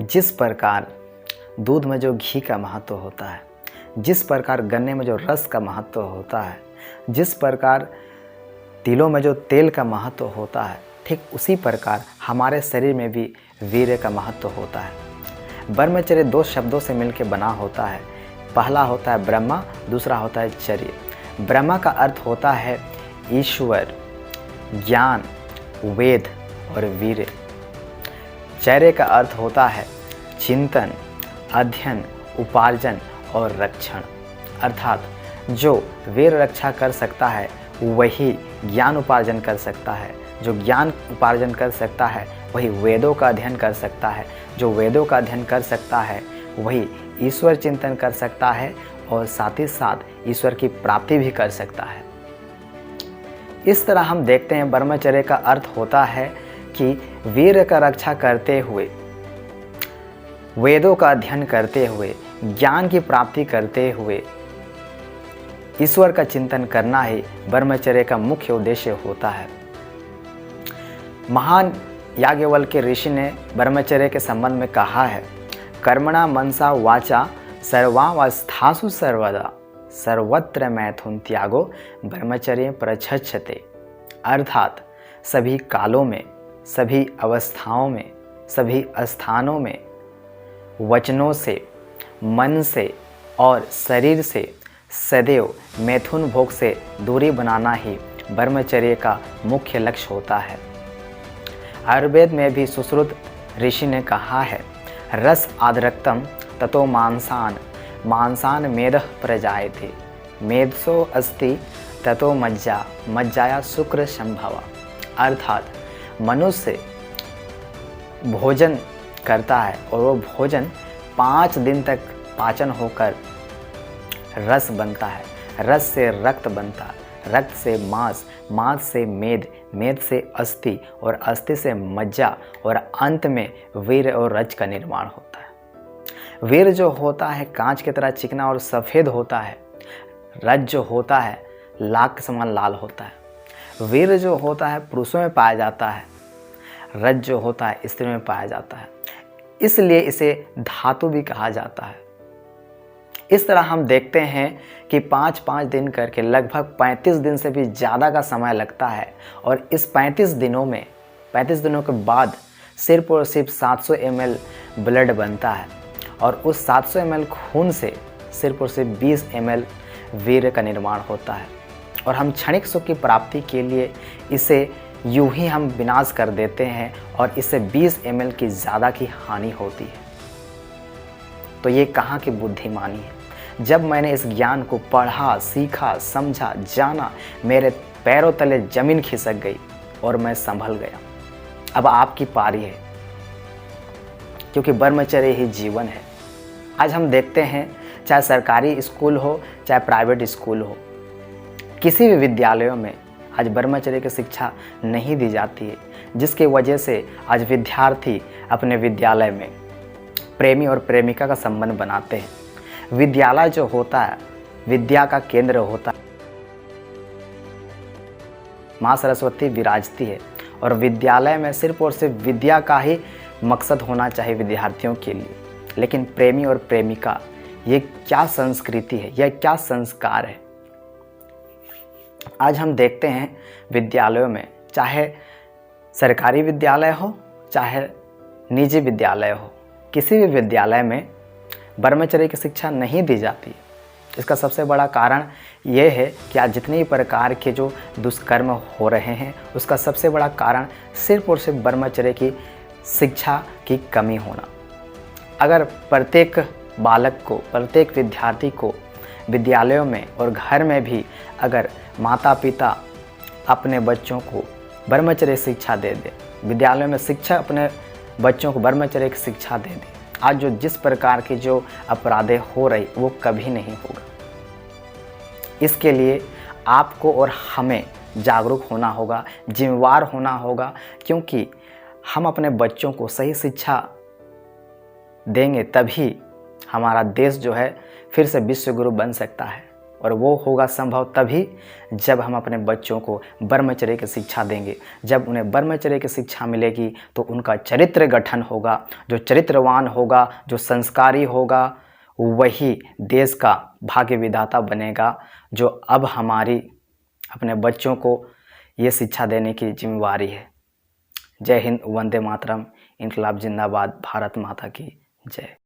जिस प्रकार दूध में जो घी का महत्व होता है, जिस प्रकार गन्ने में जो रस का महत्व होता है, जिस प्रकार तिलों में जो तेल का महत्व होता है, ठीक उसी प्रकार हमारे शरीर में भी वीर्य का महत्व होता है। ब्रह्मचर्य दो शब्दों से मिलकर बना होता है। पहला होता है ब्रह्मा, दूसरा होता है चर्य। ब्रह्मा का अर्थ होता है ईश्वर, ज्ञान, वेद और वीर्य। चर्य का अर्थ होता है चिंतन, अध्ययन, उपार्जन और रक्षण। अर्थात जो वीर रक्षा कर सकता है वही ज्ञान उपार्जन कर सकता है, जो ज्ञान उपार्जन कर सकता है वही वेदों का अध्ययन कर सकता है, जो वेदों का अध्ययन कर सकता है वही ईश्वर चिंतन कर सकता है और साथ ही साथ ईश्वर की प्राप्ति भी कर सकता है। इस तरह हम देखते हैं ब्रह्मचर्य का अर्थ होता है कि वीर का रक्षा करते हुए, वेदों का अध्ययन करते हुए, ज्ञान की प्राप्ति करते हुए ईश्वर का चिंतन करना ही ब्रह्मचर्य का मुख्य उद्देश्य होता है। महान याज्ञवल्क्य ऋषि ने ब्रह्मचर्य के संबंध में कहा है, कर्मणा मनसा वाचा सर्वावस्थासु सर्वदा सर्वत्र मैथुन त्यागो ब्रह्मचर्य प्रच्छते। अर्थात सभी कालों में, सभी अवस्थाओं में, सभी स्थानों में वचनों से, मन से और शरीर से सदैव मैथुन भोग से दूरी बनाना ही ब्रह्मचर्य का मुख्य लक्ष्य होता है। आयुर्वेद में भी सुश्रुत ऋषि ने कहा है, रस आद्रक्तम ततो मांसान मांसान मेदः प्रजायते मेधसो अस्ति ततो मज्जा मज्जाया शुक्र संभवा। अर्थात मनुष्य भोजन करता है और वो भोजन 5 दिन तक पाचन होकर रस बनता है, रस से रक्त बनता है, रक्त से मांस, मांस से मेद, मेद से अस्थि और अस्थि से मज्जा और अंत में वीर और रज का निर्माण होता है। वीर जो होता है कांच की तरह चिकना और सफ़ेद होता है। रज जो होता है लाख के समान लाल होता है। वीर जो होता है पुरुषों में पाया जाता है, रज जो होता है स्त्री में पाया जाता है, इसलिए इसे धातु भी कहा जाता है। इस तरह हम देखते हैं कि 5-5 दिन करके लगभग 35 दिन से भी ज़्यादा का समय लगता है और इस 35 दिनों के बाद सिर्फ और सिर्फ 700 ml ब्लड बनता है और उस 700 ml खून से सिर्फ और सिर्फ 20 ml वीर्य का निर्माण होता है और हम क्षणिक सुख की प्राप्ति के लिए इसे यूं ही हम विनाश कर देते हैं और इससे 20 ml की ज़्यादा की हानि होती है। तो ये कहाँ की बुद्धिमानी है। जब मैंने इस ज्ञान को पढ़ा, सीखा, समझा, जाना, मेरे पैरों तले जमीन खिसक गई और मैं संभल गया। अब आपकी पारी है, क्योंकि ब्रह्मचर्य ही जीवन है। आज हम देखते हैं चाहे सरकारी स्कूल हो चाहे प्राइवेट स्कूल हो, किसी भी विद्यालयों में आज ब्रह्मचर्य की शिक्षा नहीं दी जाती है, जिसकी वजह से आज विद्यार्थी अपने विद्यालय में प्रेमी और प्रेमिका का संबंध बनाते हैं। विद्यालय जो होता है विद्या का केंद्र होता है। माँ सरस्वती विराजती है और विद्यालय में सिर्फ और सिर्फ विद्या का ही मकसद होना चाहिए विद्यार्थियों के लिए। लेकिन प्रेमी और प्रेमिका, ये क्या संस्कृति है, यह क्या संस्कार है। आज हम देखते हैं विद्यालयों में, चाहे सरकारी विद्यालय हो चाहे निजी विद्यालय हो, किसी भी विद्यालय में ब्रह्मचर्य की शिक्षा नहीं दी जाती। इसका सबसे बड़ा कारण ये है कि आज जितने प्रकार के जो दुष्कर्म हो रहे हैं उसका सबसे बड़ा कारण सिर्फ और सिर्फ ब्रह्मचर्य की शिक्षा की कमी होना। अगर प्रत्येक बालक को, प्रत्येक विद्यार्थी को विद्यालयों में और घर में भी अगर माता पिता अपने बच्चों को ब्रह्मचर्य शिक्षा दे दे, विद्यालयों में शिक्षक अपने बच्चों को ब्रह्मचर्य की शिक्षा दे दे, आज जो जिस प्रकार की जो अपराधें हो रही वो कभी नहीं होगा। इसके लिए आपको और हमें जागरूक होना होगा, जिम्मेवार होना होगा, क्योंकि हम अपने बच्चों को सही शिक्षा देंगे तभी हमारा देश जो है फिर से विश्व गुरु बन सकता है और वो होगा संभव तभी जब हम अपने बच्चों को ब्रह्मचर्य की शिक्षा देंगे। जब उन्हें ब्रह्मचर्य की शिक्षा मिलेगी तो उनका चरित्र गठन होगा। जो चरित्रवान होगा, जो संस्कारी होगा, वही देश का भाग्य विधाता बनेगा। जो अब हमारी अपने बच्चों को ये शिक्षा देने की जिम्मेवारी है। जय हिंद, वंदे मातरम, इनकलाब जिंदाबाद, भारत माता की जय।